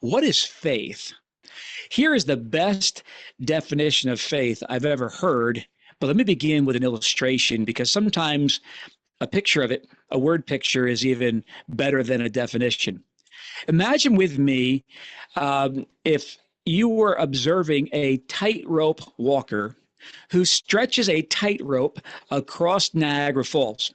What is faith? Here is the best definition of faith I've ever heard. But let me begin with an illustration because sometimes a picture of it, a word picture, is even better than a definition. Imagine with me if you were observing a tightrope walker who stretches a tightrope across Niagara Falls.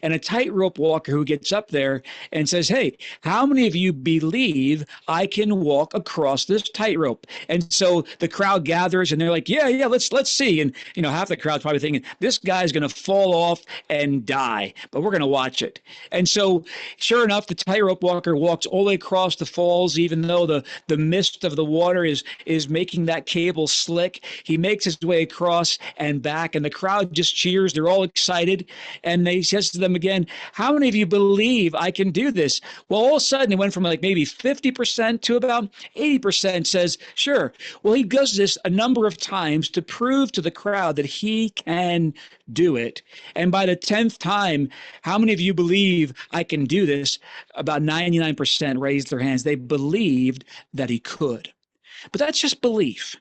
And a tightrope walker who gets up there and says, "Hey, how many of you believe I can walk across this tightrope?" And so the crowd gathers and they're like, "Yeah, let's see." And half the crowd's probably thinking, "This guy's going to fall off and die, but we're going to watch it." And so, sure enough, the tightrope walker walks all the way across the falls, even though the mist of the water is making that cable slick. He makes his way across and back, and the crowd just cheers. They're all excited, and they says to them again, "How many of you believe I can do this?" Well, all of a sudden it went from like maybe 50% to about 80% says, "Sure." Well, he does this a number of times to prove to the crowd that he can do it. And by the 10th time, "How many of you believe I can do this?" About 99% raised their hands. They believed that he could. But that's just belief.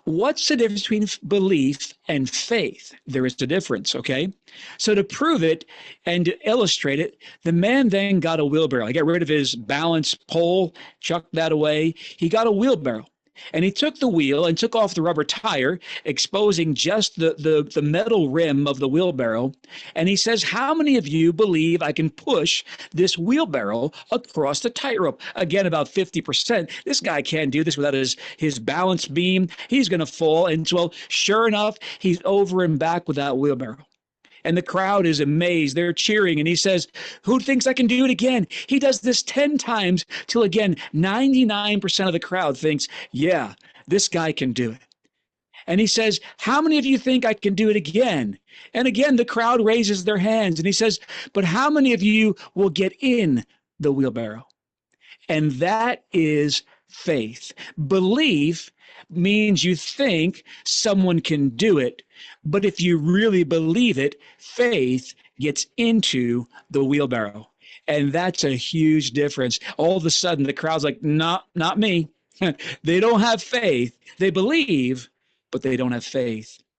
What's the difference between belief and faith? There is a difference, okay? So to prove it and to illustrate it, the man then got a wheelbarrow. He got rid of his balance pole, chucked that away. He got a wheelbarrow. And he took the wheel and took off the rubber tire, exposing just the metal rim of the wheelbarrow. And he says, "How many of you believe I can push this wheelbarrow across the tightrope?" Again, about 50%. This guy can't do this without his balance beam. He's going to fall. And well, sure enough, he's over and back with that wheelbarrow. And the crowd is amazed. They're cheering. And he says, "Who thinks I can do it again?" He does this 10 times till again, 99% of the crowd thinks, "Yeah, this guy can do it." And he says, "How many of you think I can do it again?" And again, the crowd raises their hands. And he says, "But how many of you will get in the wheelbarrow?" And that is faith. Belief means you think someone can do it. But if you really believe it, faith gets into the wheelbarrow. And that's a huge difference. All of a sudden, the crowd's like, not me. They don't have faith. They believe, but they don't have faith.